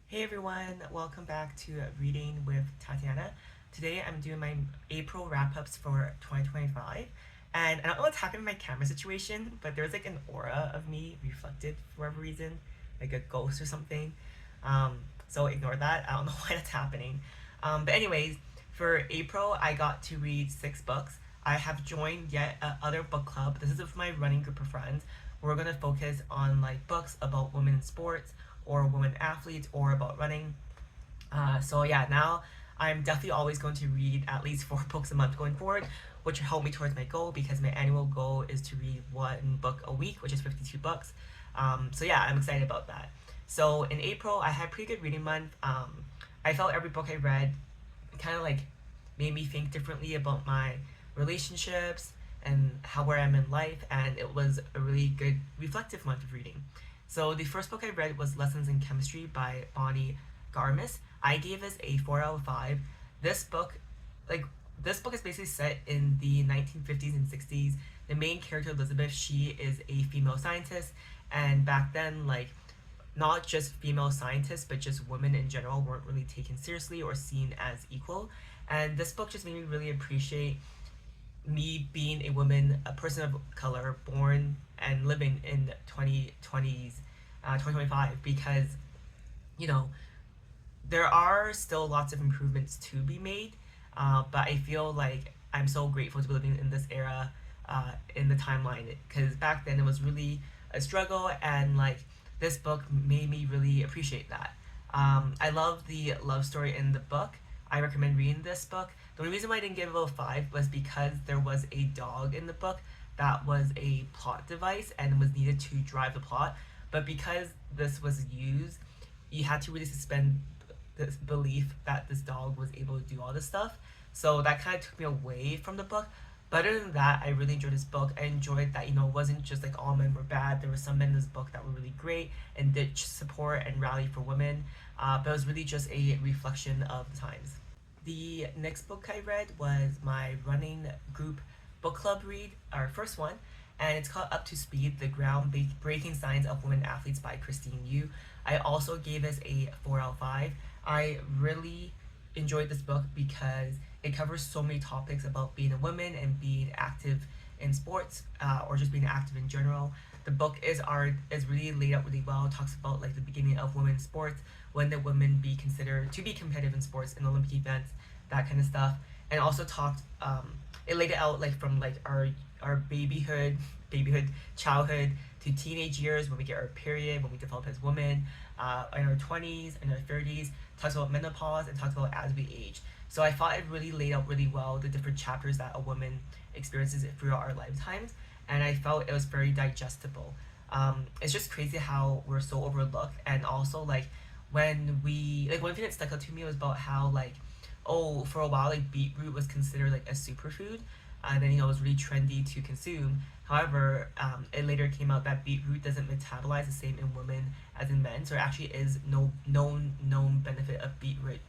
Hey everyone, welcome back to Reading with Tatiana. Today I'm doing my April wrap-ups for 2025. And I don't know what's happened in my camera situation, but there's like an aura of me reflected for whatever reason, like a ghost or something. So ignore that. I don't know why that's happening. But anyways, for April I got to read 6 books. I have joined yet other book club. This is with my running group of friends. We're gonna focus on like books about women in sports or women athletes or about running. So yeah, now I'm definitely always going to read at least 4 books a month going forward, which will help me towards my goal because my annual goal is to read 1 book a week, which is 52 books. So yeah, I'm excited about that. So in April, I had a pretty good reading month. I felt every book I read kind of like made me think differently about my relationships and how where I'm in life, and it was a really good reflective month of reading. So the first book I read was Lessons in Chemistry by Bonnie Garmus. I gave this a 4 out of 5. This book, like this book is basically set in the 1950s and 60s. The main character Elizabeth, she is a female scientist, and back then like not just female scientists, but just women in general weren't really taken seriously or seen as equal. And this book just made me really appreciate me being a woman, a person of color, born and living in 2020s, 2025, because, you know, there are still lots of improvements to be made, but I feel like I'm so grateful to be living in this era, in the timeline, because back then it was really a struggle, and like this book made me really appreciate that. I love the love story in the book. I recommend reading this book. The only reason why I didn't give it a 5 was because there was a dog in the book that was a plot device and was needed to drive the plot. But because this was used, you had to really suspend this belief that this dog was able to do all this stuff. So that kind of took me away from the book. But other than that, I really enjoyed this book. I enjoyed that, it wasn't just like all men were bad. There were some men in this book that were really great and did support and rally for women. But it was really just a reflection of the times. The next book I read was my running group book club read, our first one, and it's called Up to Speed, The Groundbreaking Science of Women Athletes by Christine Yu. I also gave this a 4 out of 5. I really enjoyed this book because it covers so many topics about being a woman and being active in sports, or just being active in general. The book is really laid out really well. It talks about like the beginning of women's sports, when the women be considered to be competitive in sports in Olympic events, that kind of stuff. And also talked, it laid it out like from like our babyhood, childhood to teenage years, when we get our period, when we develop as women, in our 20s, in our 30s. Talks about menopause and talks about as we age. So I thought it really laid out really well the different chapters that a woman experiences throughout our lifetimes, and I felt it was very digestible. It's just crazy how we're so overlooked, and also like when we like one thing that stuck out to me was about how like, oh, for a while like beetroot was considered like a superfood, and then it was really trendy to consume. However, it later came out that beetroot doesn't metabolize the same in women as in men, so there actually is no known benefit of beetroot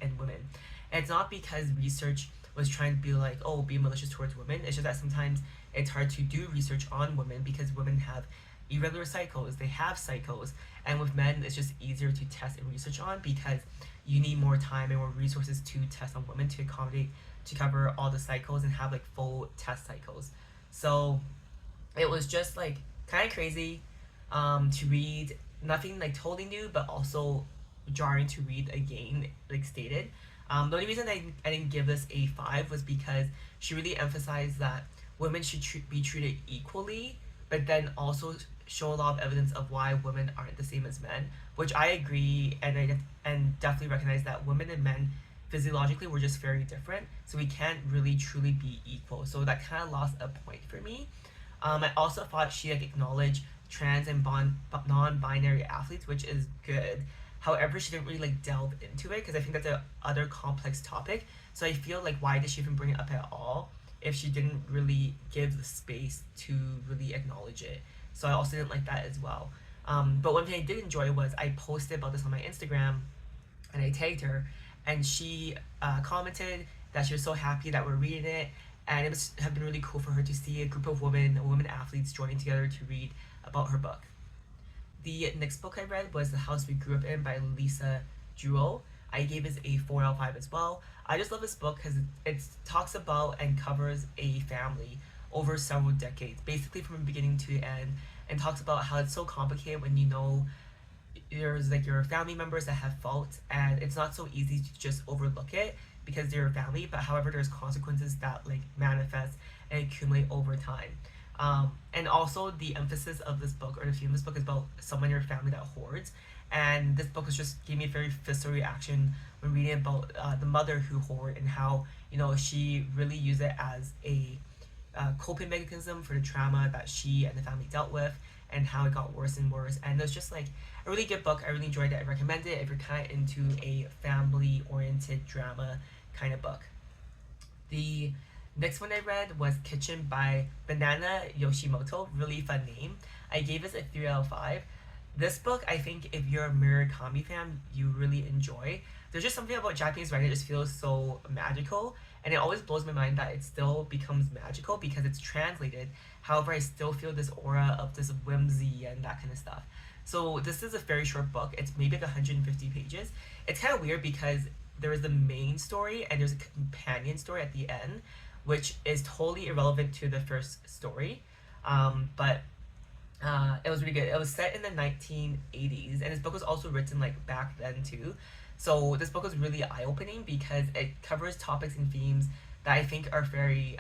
in women. And it's not because research was trying to be like, oh, be malicious towards women. It's just that sometimes it's hard to do research on women because women have irregular cycles, they have cycles, and with men it's just easier to test and research on because you need more time and more resources to test on women to accommodate to cover all the cycles and have like full test cycles. So it was just like kind of crazy, to read. Nothing like totally new, but also jarring to read again, like stated. The only reason I didn't give this a 5 was because she really emphasized that women should be treated equally, but then also show a lot of evidence of why women aren't the same as men, which I agree, and and definitely recognize that women and men physiologically we're just very different, so we can't really truly be equal. So that kind of lost a point for me. I also thought she like acknowledged trans and non-binary athletes, which is good. However, she didn't really like delve into it because I think that's a other complex topic. So I feel like why did she even bring it up at all if she didn't really give the space to really acknowledge it? So I also didn't like that as well. But one thing I did enjoy was I posted about this on my Instagram and I tagged her, and she commented that she was so happy that we're reading it, and it was have been really cool for her to see a group of women athletes joining together to read about her book. The next book I read was The House We Grew Up In by Lisa Jewell. I gave it a 4 out of 5 as well. I just love this book because it talks about and covers a family over several decades, basically from the beginning to the end, and talks about how it's so complicated when you know there's like your family members that have faults, and it's not so easy to just overlook it because they're a family, but however there's consequences that like manifest and accumulate over time. And also the emphasis of this book, or the theme of this book, is about someone in your family that hoards. And this book was just gave me a very visceral reaction when reading about the mother who hoard, and how she really used it as a coping mechanism for the trauma that she and the family dealt with, and how it got worse and worse. And it was just like a really good book. I really enjoyed it. I recommend it if you're kind of into a family oriented drama kind of book. The next one I read was Kitchen by Banana Yoshimoto. Really fun name. I gave this a 3 out of 5. This book, I think, if you're a Murakami fan, you really enjoy. There's just something about Japanese writing that just feels so magical, and it always blows my mind that it still becomes magical because it's translated. However, I still feel this aura of this whimsy and that kind of stuff. So this is a very short book. It's maybe like 150 pages. It's kind of weird because there is the main story and there's a companion story at the end, which is totally irrelevant to the first story. But it was really good. It was set in the 1980s, and this book was also written like back then too. So this book was really eye-opening because it covers topics and themes that I think are very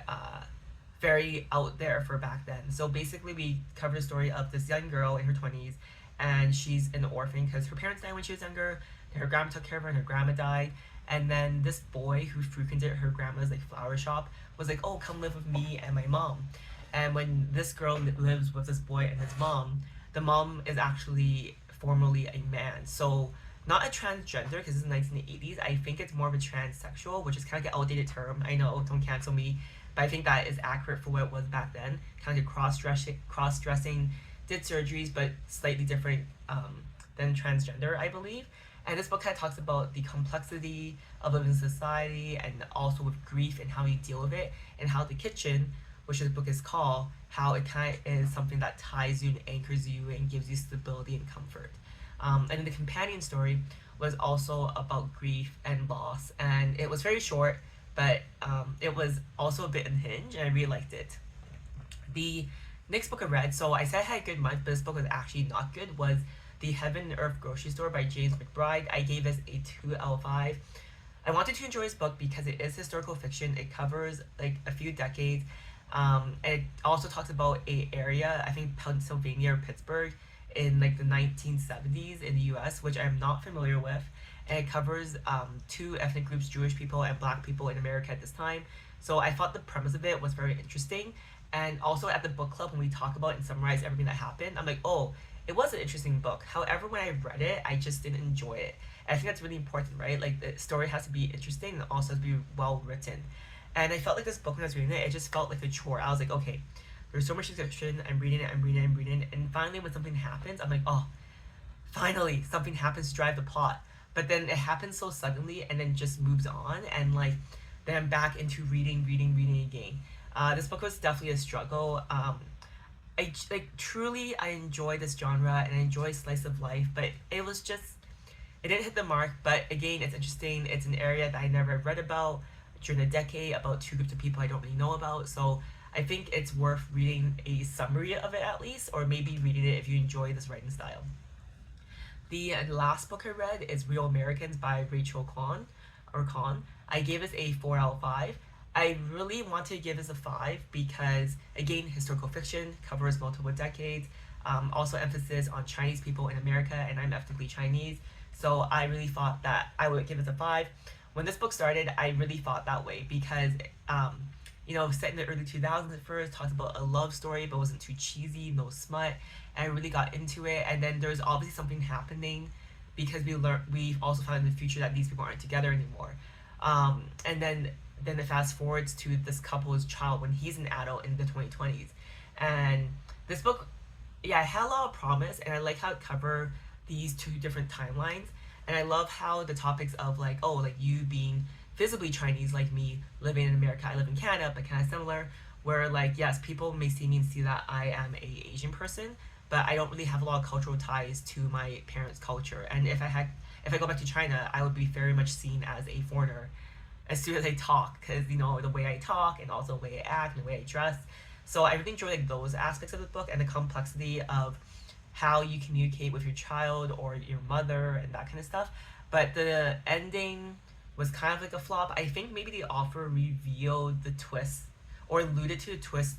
out there for back then. So basically, we cover the story of this young girl in her 20s, and she's an orphan because her parents died when she was younger. Her grandma took care of her, and her grandma died. And then this boy who frequented her grandma's like flower shop was like, "Oh, come live with me and my mom." And when this girl lives with this boy and his mom, the mom is actually formerly a man. So not a transgender because it's the 1980s. I think it's more of a transsexual, which is kind of like an outdated term. I know, don't cancel me, but I think that is accurate for what it was back then. Kind of like cross-dressing, did surgeries, but slightly different than transgender, I believe. And this book kind of talks about the complexity of living in society, and also with grief and how you deal with it, and how the kitchen, which this book is called, how it kind of is something that ties you and anchors you and gives you stability and comfort. And then the companion story was also about grief and loss, and it was very short, but it was also a bit unhinged, and I really liked it. The next book I read, so I said I had a good month, but this book was actually not good, was The Heaven and Earth Grocery Store by James McBride. I gave this a 2 out of 5. I wanted to enjoy this book because it is historical fiction. It covers like a few decades. It also talks about a area, I think Pennsylvania or Pittsburgh, in like the 1970s in the U.S., which I'm not familiar with. And it covers two ethnic groups, Jewish people and Black people in America at this time. So I thought the premise of it was very interesting. And also at the book club, when we talk about and summarize everything that happened, I'm like, oh, it was an interesting book. However, when I read it, I just didn't enjoy it. And I think that's really important, right? Like the story has to be interesting and also has to be well written. And I felt like this book when I was reading it, it just felt like a chore. I was like, okay, there's so much description. I'm reading it, I'm reading it, I'm reading it. And finally, when something happens, I'm like, oh, finally, something happens to drive the plot. But then it happens so suddenly and then just moves on. And like, then I'm back into reading again. This book was definitely a struggle. I like truly I enjoy this genre and I enjoy slice of life, but it was just it didn't hit the mark. But again, it's interesting. It's an area that I never read about during the decade, about two groups of people I don't really know about. So I think it's worth reading a summary of it at least, or maybe reading it if you enjoy this writing style. The last book I read is Real Americans by Rachel Khong. I gave this a 4 out of 5. I really wanted to give this a 5 because, again, historical fiction covers multiple decades, also emphasis on Chinese people in America, and I'm ethnically Chinese, so I really thought that I would give this a 5. When this book started, I really thought that way because, set in the early 2000s at first, talked about a love story, but wasn't too cheesy, no smut, and I really got into it. And then there's obviously something happening because we've also found in the future that these people aren't together anymore. And then it fast forwards to this couple's child when he's an adult in the 2020s. And this book, yeah, it had a lot of promise, and I like how it covered these two different timelines. And I love how the topics of like, oh, like you being visibly Chinese like me, living in America, I live in Canada, but kind of similar, where like, yes, people may see me and see that I am a Asian person, but I don't really have a lot of cultural ties to my parents' culture. And if I go back to China, I would be very much seen as a foreigner as soon as I talk, because the way I talk and also the way I act and the way I dress. So I really enjoy like those aspects of the book and the complexity of how you communicate with your child or your mother and that kind of stuff. But the ending was kind of like a flop. I think maybe the author revealed the twist or alluded to the twist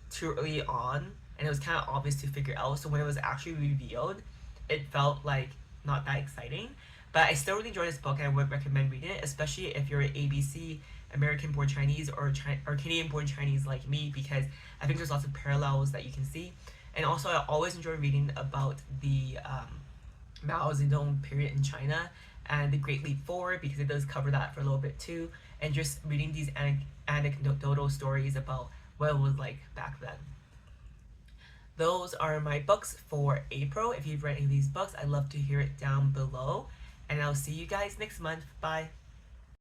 too early on, and it was kind of obvious to figure out. So when it was actually revealed, it felt like not that exciting. But I still really enjoy this book, and I would recommend reading it, especially if you're an ABC American born Chinese or Canadian born Chinese like me, because I think there's lots of parallels that you can see. And also, I always enjoy reading about the Mao Zedong period in China and the Great Leap Forward, because it does cover that for a little bit too. And just reading these anecdotal stories about what it was like back then. Those are my books for April. If you've read any of these books, I'd love to hear it down below. And I'll see you guys next month. Bye.